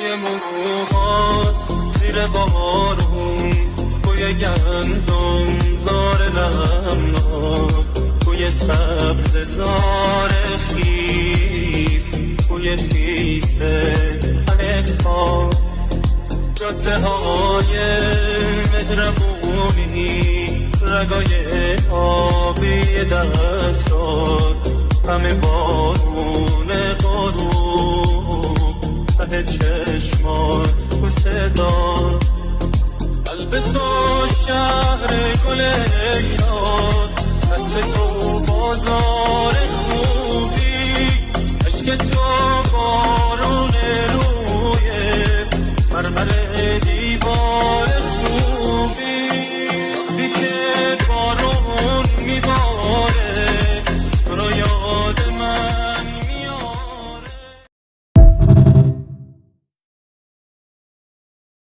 بوی موهات زیر بارون، بوی گندم زار نمناک، بوی سبز زار خیز، بوی خیس ته خاک، جاده های مهربونی، رگای آبی دستات، همه بارون غروب، ته چشمات و صدا، قلب تو شهر گل یاد، دست تو بازار خوبی، عشق تو